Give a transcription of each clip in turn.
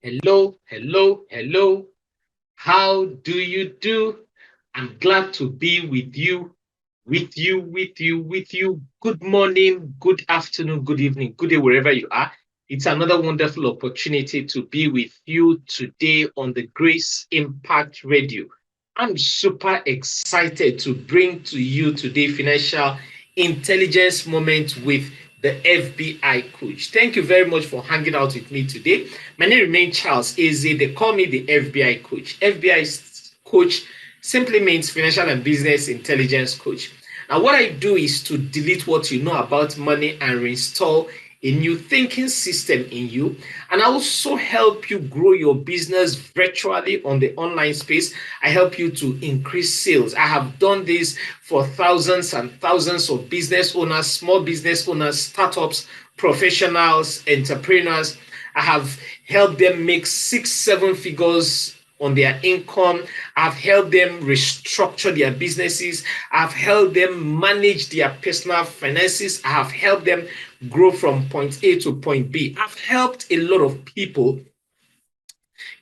Hello, hello, hello. How do you do? I'm glad to be with you. Good morning, good afternoon, good evening, good day, wherever you are. It's another wonderful opportunity to be with you today on the Grace Impact Radio. I'm super excited to bring to you today financial intelligence moment with the FBI coach. Thank you very much for hanging out with me today. My name remains Charles Eze. They call me the FBI coach. FBI coach simply means financial and business intelligence coach. Now, what I do is to delete what you know about money and reinstall a new thinking system in you. And I also help you grow your business virtually on the online space. I help you to increase sales. I have done this for thousands and thousands of business owners, small business owners, startups, professionals, entrepreneurs. I have helped them make 6, 7 figures on their income. I've helped them restructure their businesses. I've helped them manage their personal finances. I have helped them grow from point A to point B. I've helped a lot of people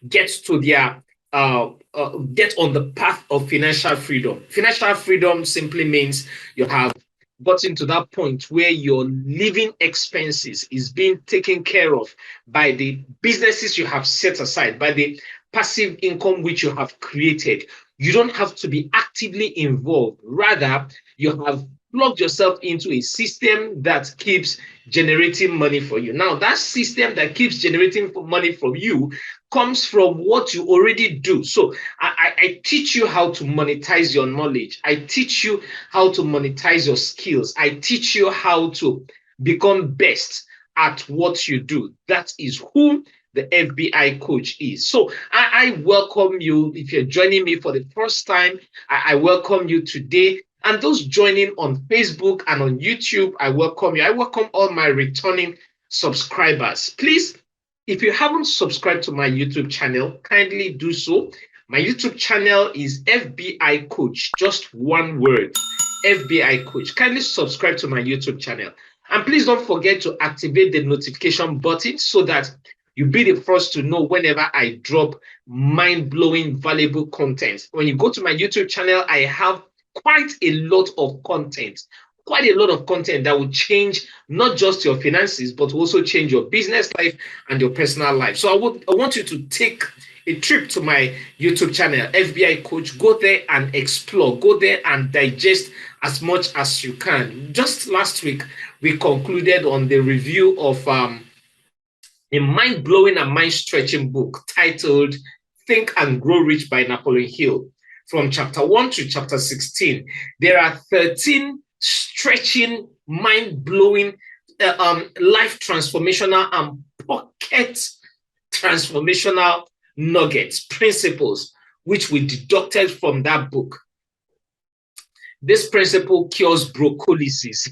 get to their get on the path of financial freedom. Financial freedom simply means you have gotten to that point where your living expenses is being taken care of by the businesses you have set aside, by the passive income which you have created. You don't have to be actively involved. Rather, you have plugged yourself into a system that keeps generating money for you. Now, that system that keeps generating money from you comes from what you already do. So I teach you how to monetize your knowledge. I teach you how to monetize your skills. I teach you how to become best at what you do. That is who the FBI coach is. So I welcome you. If you're joining me for the first time, I welcome you today. And those joining on Facebook and on YouTube, I welcome you. I welcome all my returning subscribers. Please, if you haven't subscribed to my YouTube channel, kindly do so. My YouTube channel is FBI Coach, just one word, FBI Coach. Kindly subscribe to my YouTube channel. And please don't forget to activate the notification button so that you'll be the first to know whenever I drop mind-blowing, valuable content. When you go to my YouTube channel, I have quite a lot of content, that will change not just your finances, but also change your business life and your personal life. So I want you to take a trip to my YouTube channel, FBI Coach. Go there and explore. Go there and digest as much as you can. Just last week, we concluded on the review of a mind-blowing and mind-stretching book titled Think and Grow Rich by Napoleon Hill. From chapter 1 to chapter 16, there are 13 stretching, mind-blowing, life transformational and pocket transformational nuggets, principles, which we deducted from that book. This principle cures brocolysis.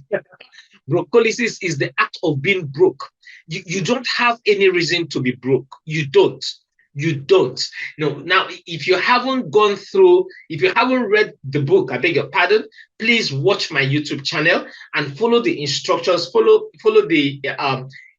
Brocolysis is the act of being broke. You don't have any reason to be broke. You don't. You don't. No. Now, if you haven't read the book, I beg your pardon, please watch my YouTube channel and follow the instructions. Follow the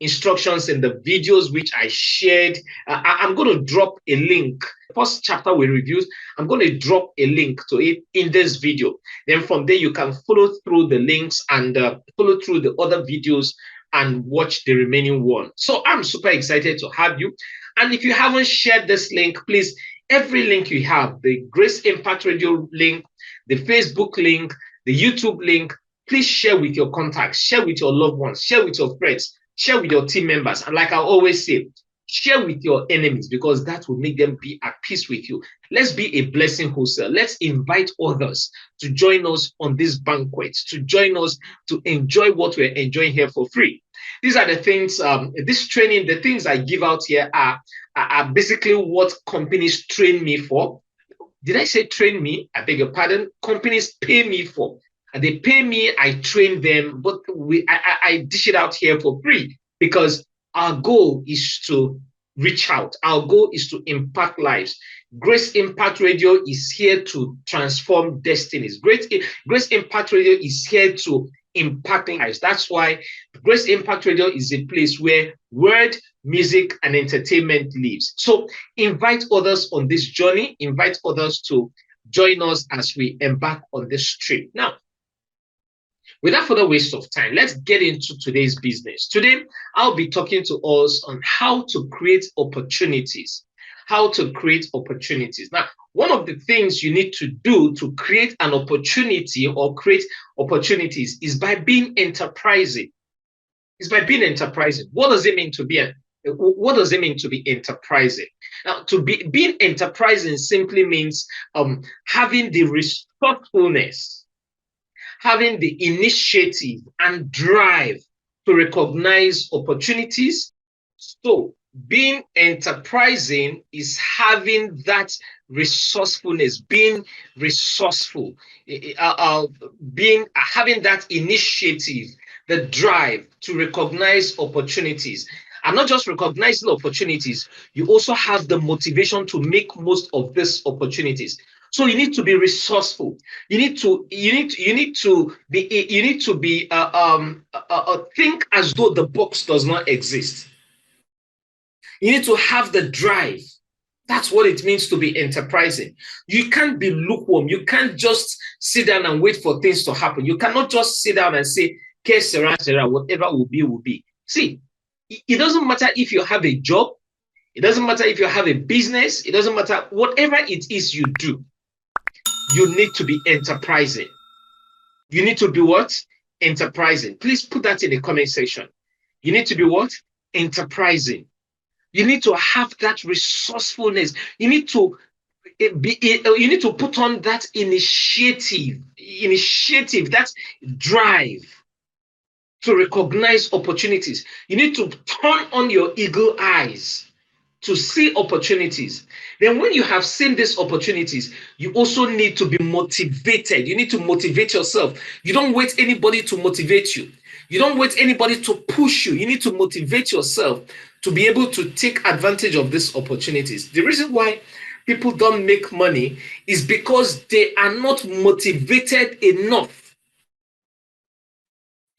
instructions in the videos which I shared. I'm going to drop a link. First chapter we reviewed, I'm going to drop a link to it in this video. Then from there, you can follow through the links and follow through the other videos and watch the remaining one. So I'm super excited to have you. And if you haven't shared this link, please, every link you have, the Grace Impact Radio link, the Facebook link, the YouTube link, please share with your contacts, share with your loved ones, share with your friends, share with your team members. And like I always say, share with your enemies, because that will make them be at peace with you. Let's be a blessing wholesale. Let's invite others to join us on this banquet, to join us to enjoy what we're enjoying here for free. These are the things, this training, the things I give out here are basically what companies train me for. Did I say train me? I beg your pardon. Companies pay me for. And they pay me, I train them, but I dish it out here for free, because our goal is to reach out. Our goal is to impact lives. Grace Impact Radio is here to transform destinies. Grace Impact Radio is here to impact lives. That's why Grace Impact Radio is a place where word, music, and entertainment lives. So invite others on this journey, invite others to join us as we embark on this trip. Now, without further waste of time, let's get into today's business. Today, I'll be talking to us on how to create opportunities. How to create opportunities. Now, one of the things you need to do to create an opportunity or create opportunities is by being enterprising. It's by being enterprising. What does it mean to be enterprising? Now, being enterprising simply means having the resourcefulness, having the initiative and drive to recognize opportunities. So being enterprising is having that resourcefulness, being resourceful, having that initiative, the drive to recognize opportunities. And not just recognizing opportunities, you also have the motivation to make most of these opportunities. So you need to be resourceful. You need to think as though the box does not exist. You need to have the drive. That's what it means to be enterprising. You can't be lukewarm. You can't just sit down and wait for things to happen. You cannot just sit down and say, "Que sera, sera, whatever will be, will be." See, it doesn't matter if you have a job. It doesn't matter if you have a business. It doesn't matter. Whatever it is you do, you need to be enterprising. You need to be what? Enterprising. Please put that in the comment section. You need to be what? Enterprising. You need to have that resourcefulness. You need to put on that initiative, that drive to recognize opportunities. You need to turn on your eagle eyes to see opportunities. Then when you have seen these opportunities, you also need to be motivated. You need to motivate yourself. You don't wait anybody to motivate you. You don't wait anybody to push you. You need to motivate yourself to be able to take advantage of these opportunities. The reason why people don't make money is because they are not motivated enough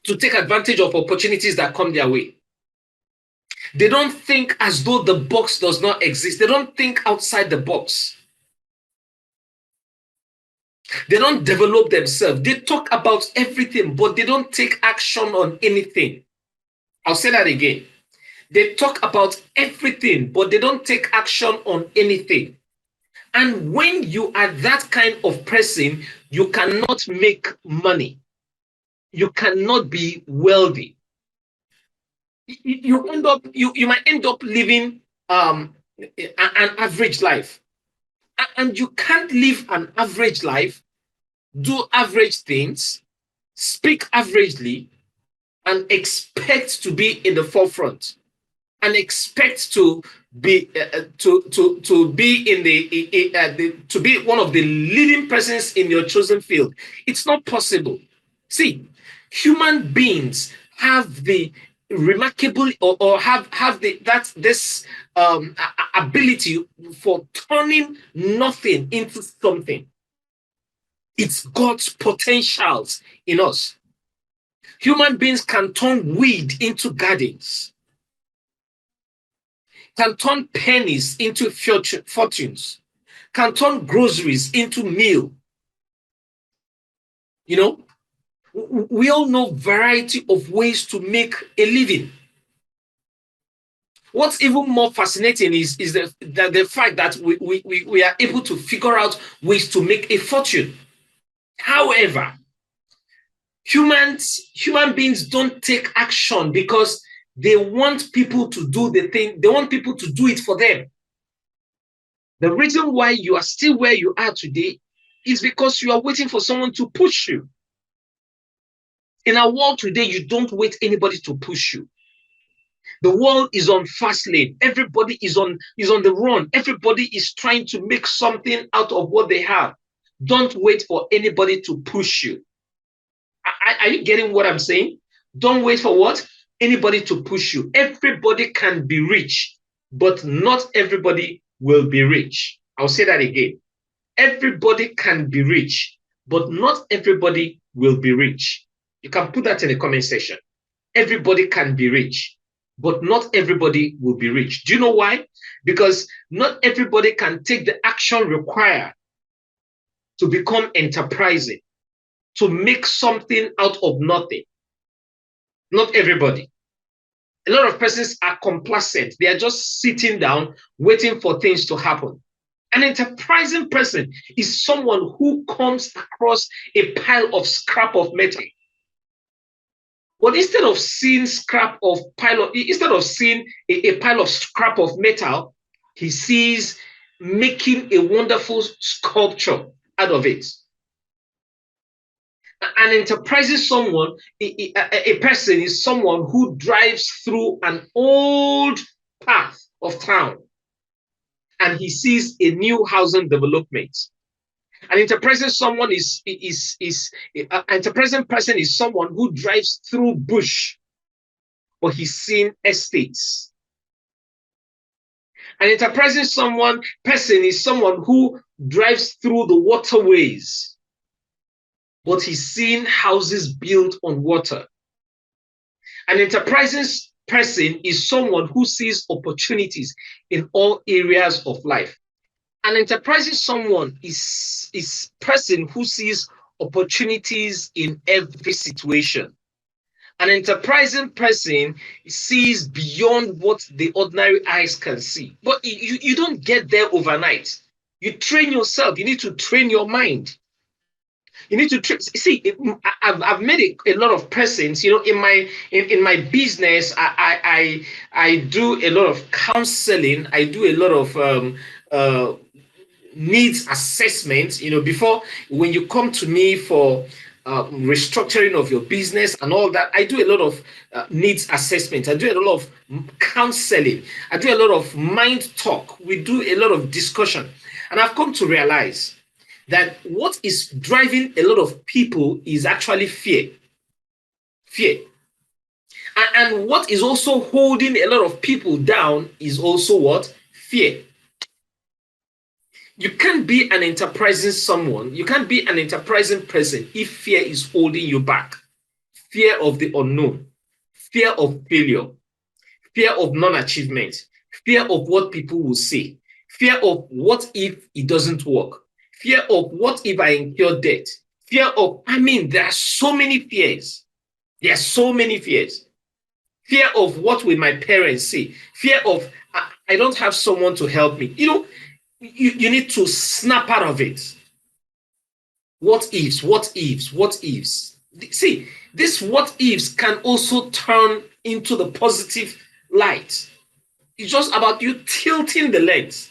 to take advantage of opportunities that come their way. They don't think as though the box does not exist. They don't think outside the box. They don't develop themselves. They talk about everything, but they don't take action on anything. I'll say that again. They talk about everything, but they don't take action on anything. And when you are that kind of person, you cannot make money. You cannot be wealthy. You might end up living an average life. And you can't live an average life, do average things, speak averagely, and expect to be in the forefront, and expect to be to be one of the leading persons in your chosen field. It's not possible. See, human beings have the remarkable or have this ability for turning nothing into something. It's God's potentials in us. Human beings can turn weed into gardens, can turn pennies into fortunes, can turn groceries into meal. You know, we all know variety of ways to make a living. What's even more fascinating is the fact that we are able to figure out ways to make a fortune. However, human beings don't take action because they want people to do the thing. They want people to do it for them. The reason why you are still where you are today is because you are waiting for someone to push you. In our world today, you don't wait anybody to push you. The world is on fast lane. Everybody is on the run. Everybody is trying to make something out of what they have. Don't wait for anybody to push you. Are you getting what I'm saying? Don't wait for what? Anybody to push you. Everybody can be rich, but not everybody will be rich. I'll say that again. Everybody can be rich, but not everybody will be rich. You can put that in the comment section. Everybody can be rich, but not everybody will be rich. Do you know why? Because not everybody can take the action required to become enterprising, to make something out of nothing. Not everybody. A lot of persons are complacent. They are just sitting down, waiting for things to happen. An enterprising person is someone who comes across a pile of scrap of metal. But instead of seeing instead of seeing a pile of scrap of metal, he sees making a wonderful sculpture out of it. An enterprising someone, a person is someone who drives through an old path of town and he sees a new housing development. An enterprising someone is an enterprising person is someone who drives through bush, but he's seeing estates. An enterprising person is someone who drives through the waterways, but he's seeing houses built on water. An enterprising person is someone who sees opportunities in all areas of life. An enterprising someone is person who sees opportunities in every situation. An enterprising person sees beyond what the ordinary eyes can see. But you don't get there overnight. You train yourself. You need to train your mind. You need to see. I've met a lot of persons. You know, in my business, I do a lot of counseling. I do a lot of needs assessment. You know, before when you come to me for restructuring of your business and all that, I do a lot of needs assessment. I do a lot of counseling. I do a lot of mind talk. We do a lot of discussion, and I've come to realize that what is driving a lot of people is actually fear. Fear. And what is also holding a lot of people down is also what? Fear. You can't be an enterprising someone, you can't be an enterprising person if fear is holding you back. Fear of the unknown, fear of failure, fear of non-achievement, fear of what people will say, fear of what if it doesn't work, fear of what if I incur debt, fear of, there are so many fears. There are so many fears. Fear of what will my parents say, fear of I don't have someone to help me. You need to snap out of it. What ifs, what ifs, what ifs. See, this what ifs can also turn into the positive light. It's just about you tilting the lens.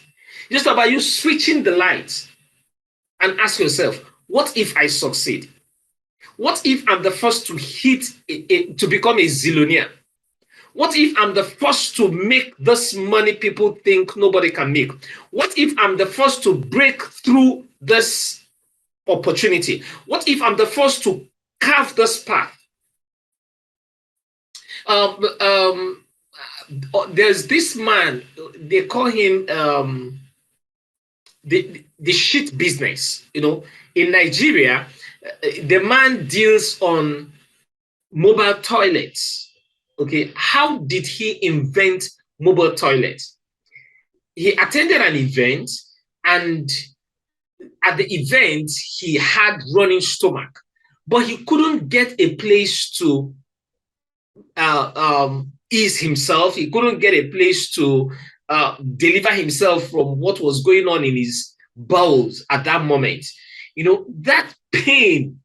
It's just about you switching the lights and ask yourself, what if I succeed? What if I'm the first to to become a zillionaire? What if I'm the first to make this money people think nobody can make? What if I'm the first to break through this opportunity? What if I'm the first to carve this path? There's this man, they call him the shit business. In Nigeria, the man deals on mobile toilets. Okay, how did he invent mobile toilets? He attended an event, and at the event, he had running stomach, but he couldn't get a place to ease himself. He couldn't get a place to deliver himself from what was going on in his bowels at that moment. That pain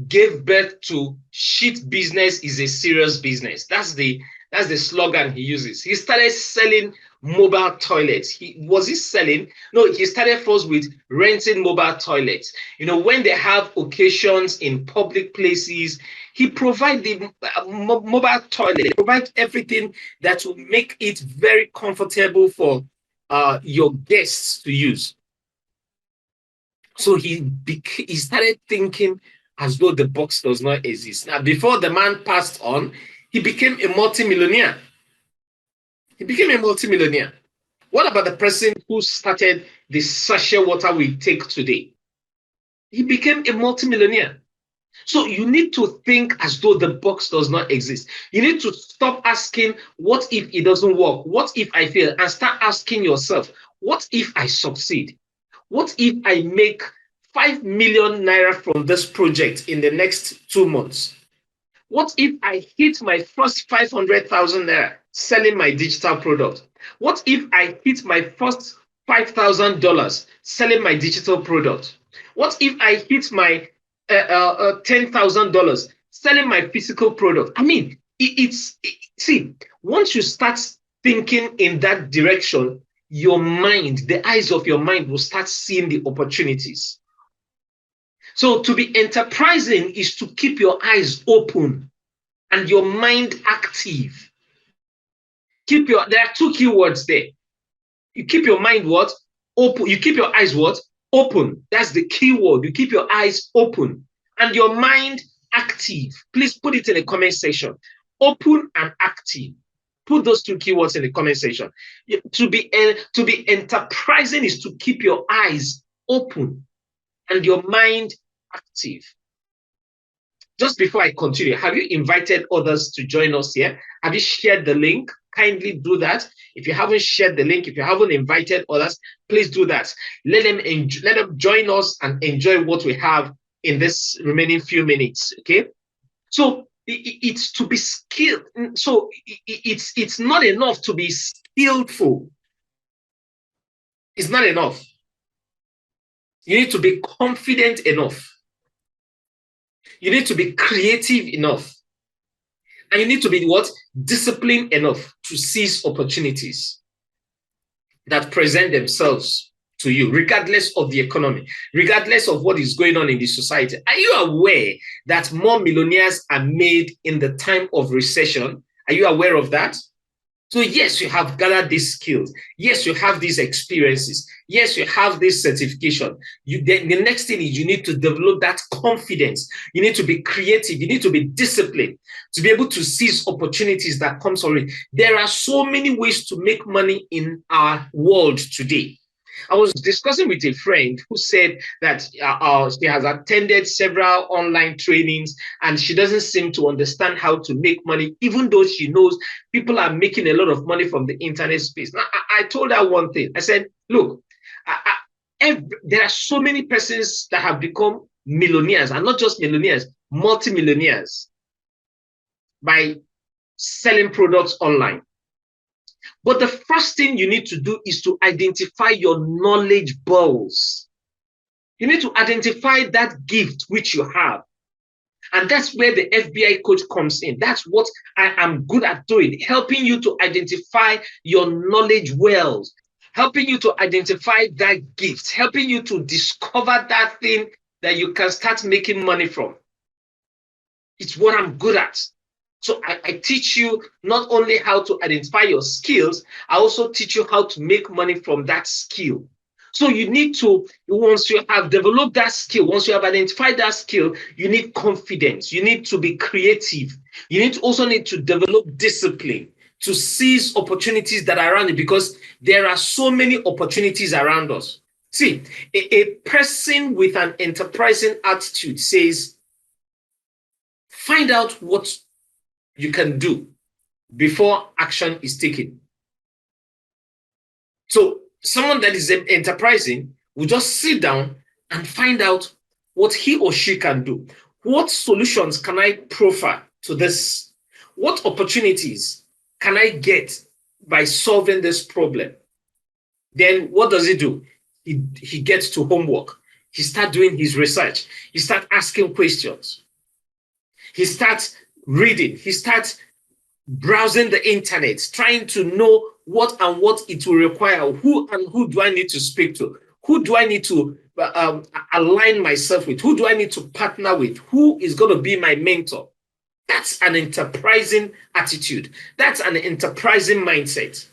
gave birth to shit business is a serious business. That's the slogan he uses. He started selling mobile toilets. Was he selling? No, he started first with renting mobile toilets. When they have occasions in public places, he provides the mobile toilet, provides everything that will make it very comfortable for your guests to use. So he started thinking as though the box does not exist. Now, before the man passed on, he became a multimillionaire. What about the person who started the sachet water we take today? He became a multimillionaire. So you need to think as though the box does not exist. You need to stop asking, what if it doesn't work? What if I fail? And start asking yourself, what if I succeed? What if I make 5 million naira from this project in the next 2 months? What if I hit my first 500,000 naira selling my digital product? What if I hit my first $5,000 selling my digital product? What if I hit my $10,000 selling my physical product? I mean, see, once you start thinking in that direction, your mind, the eyes of your mind will start seeing the opportunities. So to be enterprising is to keep your eyes open and your mind active. There are two keywords there. You keep your mind what? Open. You keep your eyes what? Open. That's the keyword. You keep your eyes open and your mind active. Please put it in the comment section. Open and active. Put those two keywords in the comment section. To be enterprising is to keep your eyes open and your mind active. Just before I continue, have you invited others to join us here? Have you shared the link? Kindly do that. If you haven't shared the link, if you haven't invited others, please do that. Let them join us and enjoy what we have in this remaining few minutes. Okay. So it's to be skilled. So it's not enough to be skillful. It's not enough. You need to be confident enough. You need to be creative enough. And you need to be what? Disciplined enough to seize opportunities that present themselves to you, regardless of the economy, regardless of what is going on in the society. Are you aware that more millionaires are made in the time of recession? Are you aware of that? So yes, you have gathered these skills. Yes, you have these experiences. Yes, you have this certification. The next thing is you need to develop that confidence. You need to be creative. You need to be disciplined to be able to seize opportunities that comes already. There are so many ways to make money in our world today. I was discussing with a friend who said that she has attended several online trainings and she doesn't seem to understand how to make money, even though she knows people are making a lot of money from the internet space. Now, I told her one thing. I said, look, there are so many persons that have become millionaires, and not just millionaires, multimillionaires, by selling products online. But the first thing you need to do is to identify your knowledge balls. You need to identify that gift which you have. And that's where the FBI coach comes in. That's what I am good at doing, helping you to identify your knowledge wells, helping you to identify that gift, helping you to discover that thing that you can start making money from. It's what I'm good at. So I teach you not only how to identify your skills, I also teach you how to make money from that skill. So you need to, once you have developed that skill, once you have identified that skill, you need confidence. You need to be creative. You also need to develop discipline to seize opportunities that are around you, because there are so many opportunities around us. See, a person with an enterprising attitude says, find out what you can do before action is taken. So someone that is enterprising will just sit down and find out what he or she can do. What solutions can I proffer to this? What opportunities can I get by solving this problem? Then what does he do? He gets to homework. He starts doing his research. He starts asking questions. He starts reading. He starts browsing the internet, trying to know what it will require. Who do I need to speak to? Who do I need to align myself with? Who do I need to partner with? Who is going to be my mentor? That's an enterprising attitude. That's an enterprising mindset.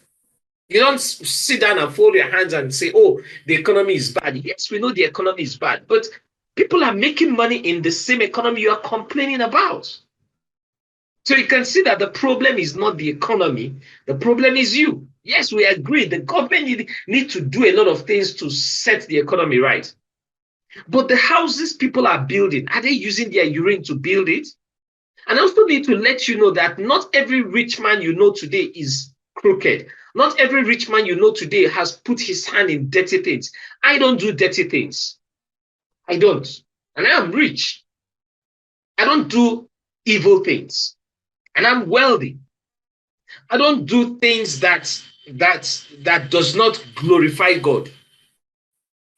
You don't sit down and fold your hands and say, oh, the economy is bad. Yes, we know the economy is bad, but people are making money in the same economy you are complaining about. So you can see that the problem is not the economy. The problem is you. Yes, we agree. The government need to do a lot of things to set the economy right. But the houses people are building, are they using their urine to build it? And I also need to let you know that not every rich man you know today is crooked. Not every rich man you know today has put his hand in dirty things. I don't do dirty things. I don't. And I am rich. I don't do evil things. And I'm wealthy. I don't do things that does not glorify God.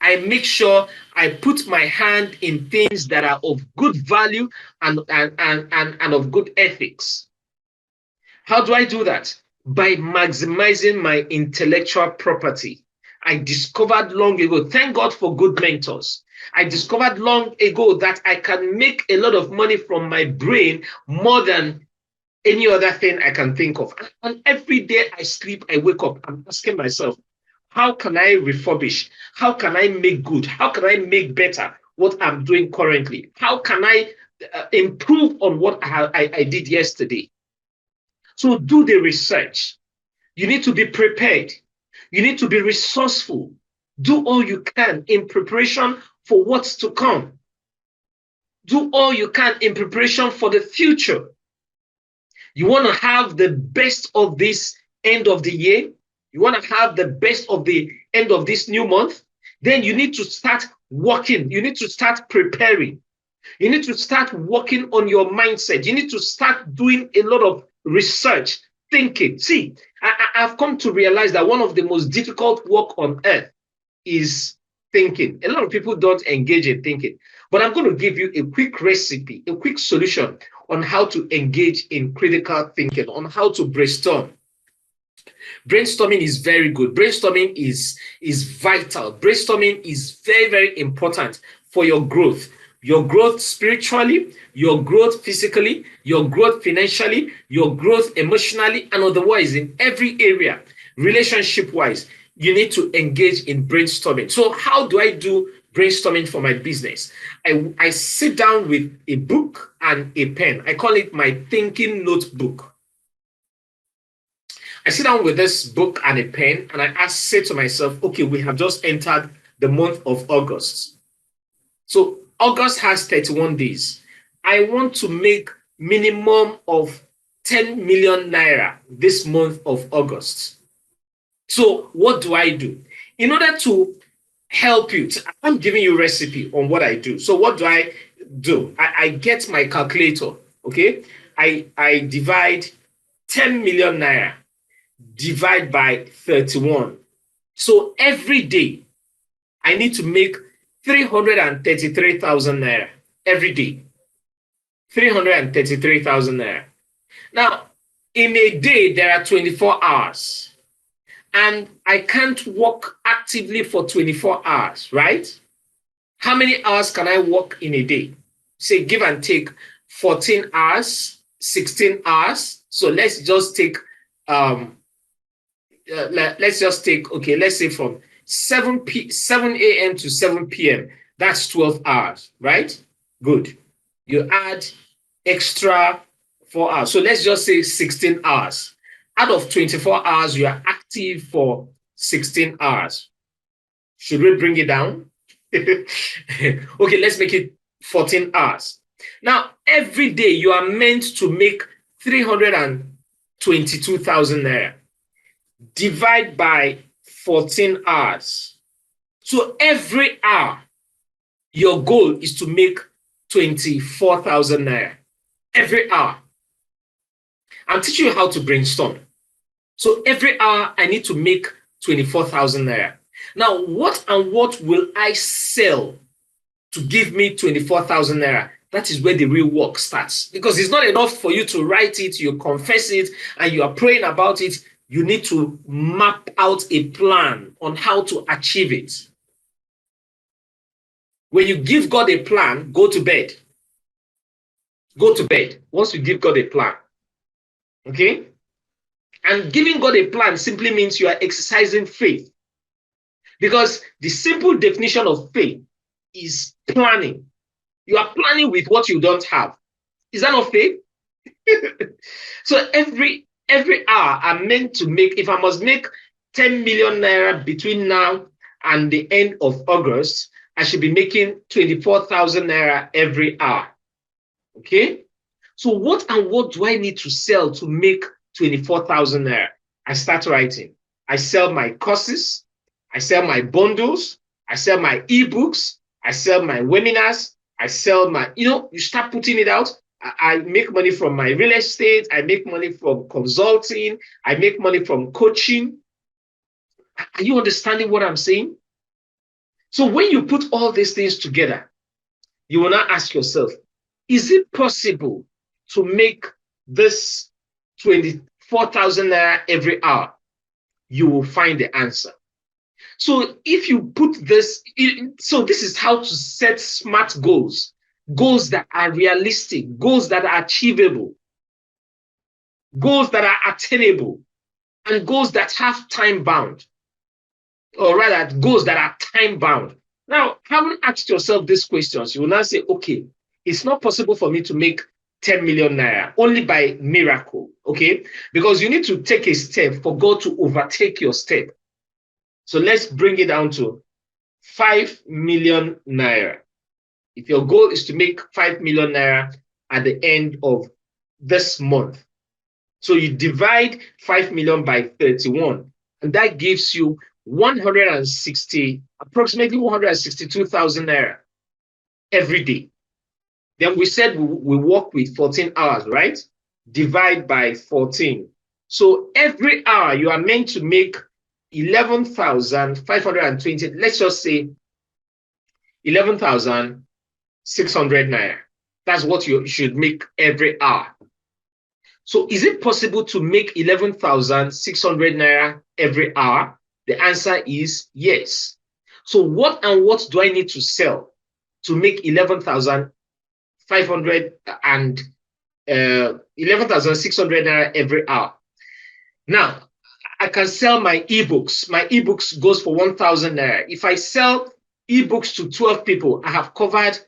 I make sure I put my hand in things that are of good value and of good ethics. How do I do that? By maximizing my intellectual property. I discovered long ago, thank God for good mentors. I discovered long ago that I can make a lot of money from my brain more than any other thing I can think of. And every day I sleep, I wake up, I'm asking myself, how can I refurbish? How can I make good? How can I make better what I'm doing currently? How can I improve on what I did yesterday? So do the research. You need to be prepared. You need to be resourceful. Do all you can in preparation for what's to come. Do all you can in preparation for the future. You want to have the best of this end of the year? You want to have the best of the end of this new month? Then you need to start working. You need to start preparing. You need to start working on your mindset. You need to start doing a lot of research, thinking. See, I've come to realize that one of the most difficult work on earth is thinking. A lot of people don't engage in thinking. But I'm going to give you a quick recipe, a quick solution on how to engage in critical thinking, on how to brainstorm. Brainstorming is very good. Brainstorming is vital. Brainstorming is very, very important for your growth spiritually, your growth physically, your growth financially, your growth emotionally, and otherwise in every area, relationship wise. You need to engage in brainstorming. So how do I do brainstorming for my business? I sit down with a book and a pen. I call it my thinking notebook. I sit down with this book and a pen and I say to myself, okay, we have just entered the month of August. So August has 31 days. I want to make minimum of 10 million naira this month of August. So what do I do? In order to help you, I'm giving you a recipe on what I do. So what do? I get my calculator, okay? I divide 10 million naira, divide by 31. So every day, I need to make 333,000 naira every day. 333,000 naira. Now, in a day, there are 24 hours. And I can't work actively for 24 hours, right? How many hours can I work in a day? Say, give and take 14 hours, 16 hours. So let's just take, okay, let's say from 7 a.m. to 7 p.m. That's 12 hours, right? Good. You add extra 4 hours. So let's just say 16 hours. Out of 24 hours, you are active for 16 hours. Should we bring it down? Okay, let's make it 14 hours. Now, every day you are meant to make 322,000 naira. Divide by 14 hours. So every hour, your goal is to make 24,000 naira. Every hour. I'm teaching you how to brainstorm. So every hour, I need to make 24,000 naira. Now, what will I sell to give me 24,000 naira? That is where the real work starts. Because it's not enough for you to write it, you confess it, and you are praying about it. You need to map out a plan on how to achieve it. When you give God a plan, go to bed. Go to bed once you give God a plan. Okay? And giving God a plan simply means you are exercising faith. Because the simple definition of faith is planning. You are planning with what you don't have. Is that not faith? So every hour I'm meant to make, if I must make 10 million naira between now and the end of August, I should be making 24,000 naira every hour. Okay. So what and what do I need to sell to make 24,000 naira? I start writing. I sell my courses. I sell my bundles. I sell my ebooks. I sell my webinars. I sell my, you start putting it out. I make money from my real estate. I make money from consulting. I make money from coaching. Are you understanding what I'm saying? So when you put all these things together, you will now ask yourself, is it possible to make this 24,000 naira every hour? You will find the answer. So if you put this, so this is how to set smart goals, goals that are realistic, goals that are achievable, goals that are attainable, and goals that have time bound, or rather goals that are time bound. Now, having asked yourself these questions, you will now say, okay, it's not possible for me to make 10 million naira only by miracle, okay? Because you need to take a step for God to overtake your step. So let's bring it down to 5 million naira. If your goal is to make 5 million naira at the end of this month, so you divide 5 million by 31, and that gives you approximately 162,000 naira every day. Then we said we work with 14 hours, right? Divide by 14. So every hour you are meant to make 11,520. Let's just say 11,600 naira. That's what you should make every hour. So is it possible to make 11,600 naira every hour? The answer is yes. So what do I need to sell to make 11,500 and 11,600 naira every hour? Now, I can sell my ebooks. My ebooks goes for 1,000 naira. If I sell ebooks to 12 people, I have covered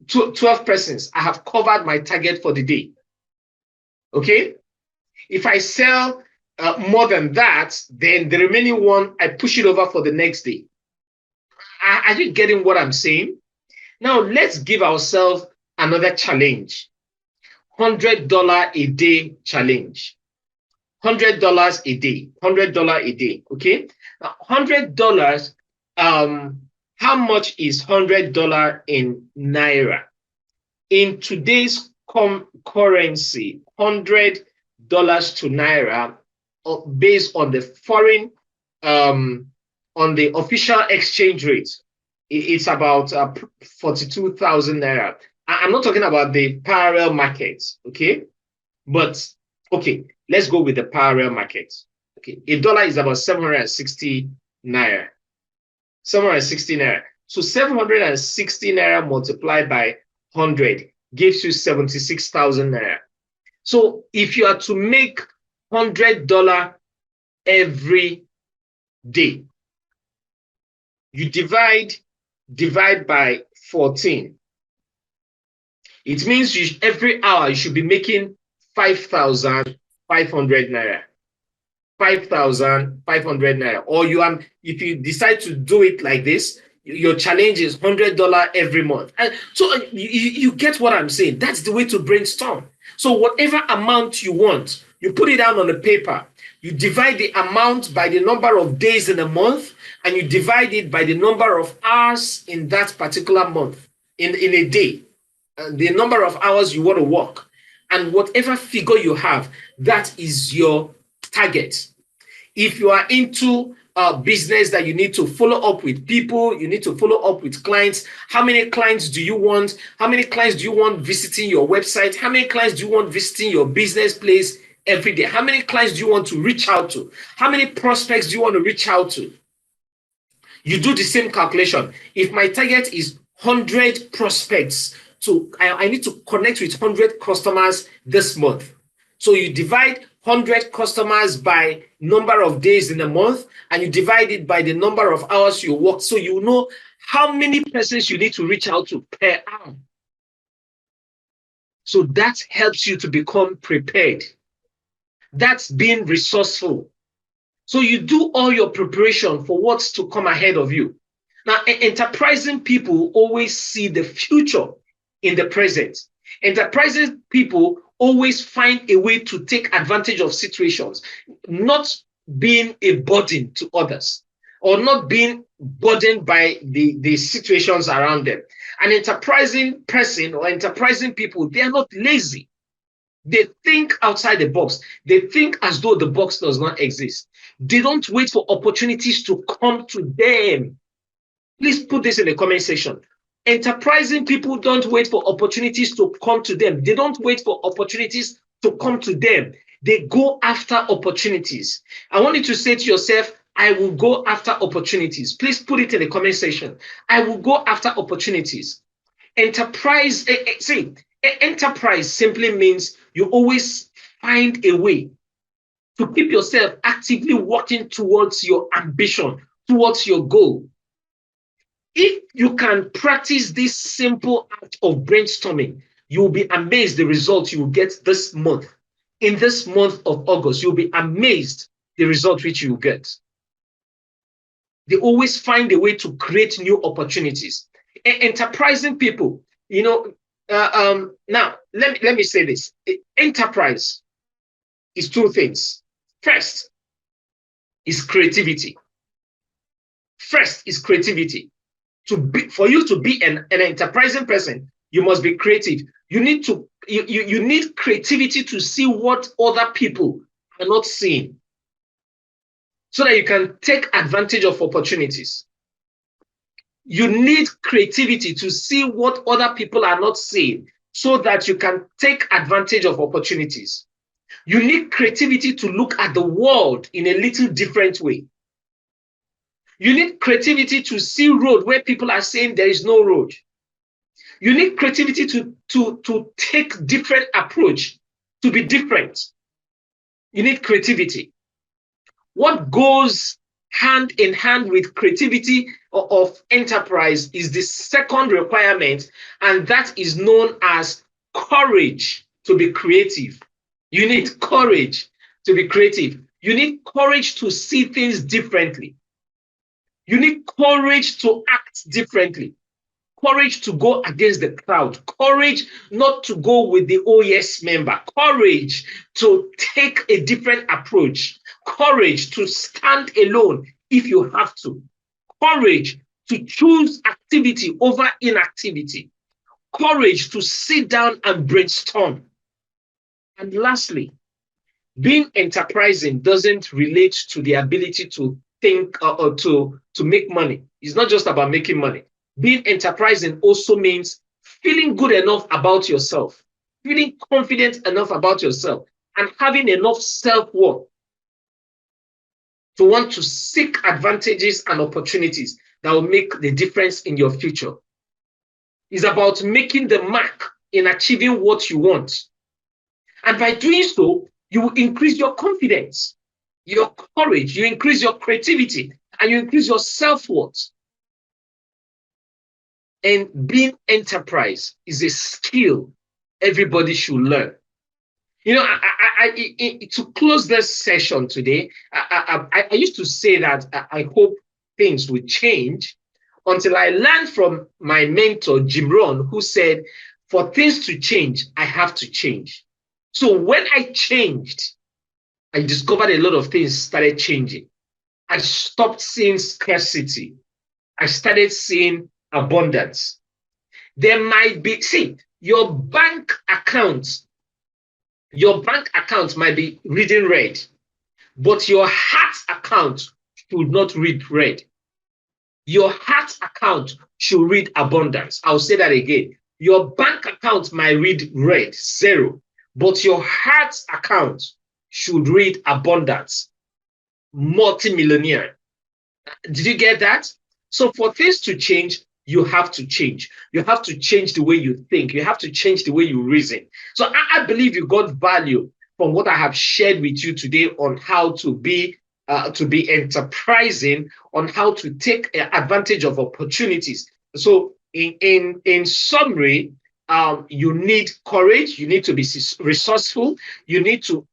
12 persons. I have covered my target for the day. Okay? If I sell more than that, then the remaining one, I push it over for the next day. Are you getting what I'm saying? Now, let's give ourselves another challenge. $100 a day challenge. $100 a day. $100 a day. Okay? Now, $100, how much is $100 in naira? In today's currency, $100 to naira, based on the foreign, on the official exchange rate, it's about 42,000 naira. I'm not talking about the parallel markets, okay? But, okay, let's go with the parallel market. Okay, a dollar is about 760 naira. 760 naira. So 760 naira multiplied by 100 gives you 76,000 naira. So if you are to make $100 every day, you divide by 14. It means every hour you should be making 5,500 naira. 5,500 naira. Or if you decide to do it like this, your challenge is $100 every month. And so you get what I'm saying. That's the way to brainstorm. So whatever amount you want, you put it down on the paper. You divide the amount by the number of days in a month, and you divide it by the number of hours in that particular month, in a day, the number of hours you want to work. And whatever figure you have, that is your target. If you are into a business that you need to follow up with people, you need to follow up with clients. How many clients do you want? How many clients do you want visiting your website? How many clients do you want visiting your business place every day? How many clients do you want to reach out to? How many prospects do you want to reach out to? You do the same calculation. If my target is 100 prospects, so I need to connect with 100 customers this month. So you divide 100 customers by number of days in a month, and you divide it by the number of hours you work, so you know how many persons you need to reach out to per hour. So that helps you to become prepared. That's being resourceful. So you do all your preparation for what's to come ahead of you. Now, enterprising people always see the future in the present. Enterprising people always find a way to take advantage of situations, not being a burden to others or not being burdened by the situations around them. An enterprising person or enterprising people, they are not lazy. They think outside the box. They think as though the box does not exist. They don't wait for opportunities to come to them. Please put this in the comment section. Enterprising people don't wait for opportunities to come to them. They don't wait for opportunities to come to them. They go after opportunities. I want you to say to yourself, I will go after opportunities. Please put it in the comment section. I will go after opportunities. Enterprise, enterprise simply means you always find a way to keep yourself actively working towards your ambition, towards your goal. If you can practice this simple act of brainstorming, you will be amazed the results you will get this month. In this month of August, you'll be amazed the result which you will get. They always find a way to create new opportunities. Enterprising people, now let me say this. Enterprise is two things. First is creativity. First is creativity. For you to be an enterprising person, you must be creative. You need creativity to see what other people are not seeing, so that you can take advantage of opportunities. You need creativity to see what other people are not seeing, so that you can take advantage of opportunities. You need creativity to look at the world in a little different way. You need creativity to see road where people are saying there is no road. You need creativity to take different approach, to be different. You need creativity. What goes hand in hand with creativity of enterprise is the second requirement, and that is known as courage to be creative. You need courage to be creative. You need courage to see things differently. You need courage to act differently. Courage to go against the crowd. Courage not to go with the OES member. Courage to take a different approach. Courage to stand alone if you have to. Courage to choose activity over inactivity. Courage to sit down and brainstorm. And lastly, being enterprising doesn't relate to the ability to think or to make money. It's not just about making money. Being enterprising also means feeling good enough about yourself, feeling confident enough about yourself, and having enough self-worth to want to seek advantages and opportunities that will make the difference in your future. It's about making the mark in achieving what you want. And by doing so, you will increase your confidence, your courage, you increase your creativity, and you increase your self-worth. And being enterprise is a skill everybody should learn. To close this session today, I used to say that I hope things will change, until I learned from my mentor, Jim Rohn, who said, for things to change, I have to change. So when I changed, I discovered a lot of things started changing. I stopped seeing scarcity. I started seeing abundance. There might be, your bank account might be reading red, but your heart account should not read red. Your heart account should read abundance. I'll say that again. Your bank account might read red, 0, but your heart account should read abundance, multimillionaire. Did you get that? So for things to change, you have to change. You have to change the way you think. You have to change the way you reason. So I believe you got value from what I have shared with you today on how to be enterprising, on how to take advantage of opportunities. So in summary, you need courage. You need to be resourceful. You need to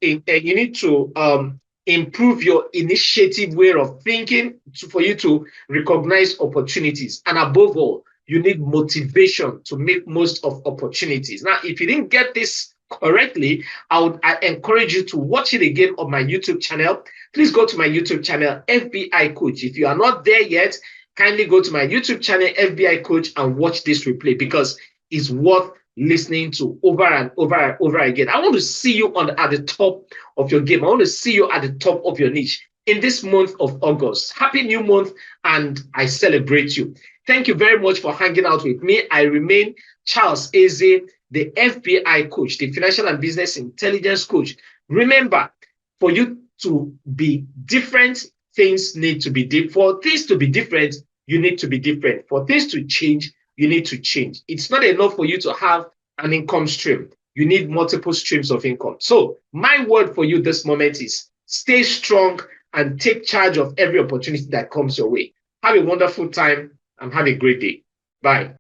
improve your initiative way of thinking for you to recognize opportunities. And above all, you need motivation to make most of opportunities. Now, if you didn't get this correctly, I encourage you to watch it again on my YouTube channel. Please go to my YouTube channel, FBI Coach. If you are not there yet, kindly go to my YouTube channel, FBI Coach, and watch this replay because it's worth listening to over and over and over again. I want to see you at the top of your game. I want to see you at the top of your niche in this month of August. Happy new month, and I celebrate you. Thank you very much for hanging out with me. I remain Charles Eze, the FBI coach, the financial and business intelligence coach. Remember, for you to be different, things need to be different. For things to be different, you need to be different. For things to change, you need to change. It's not enough for you to have an income stream. You need multiple streams of income. So my word for you this moment is stay strong and take charge of every opportunity that comes your way. Have a wonderful time and have a great day. Bye.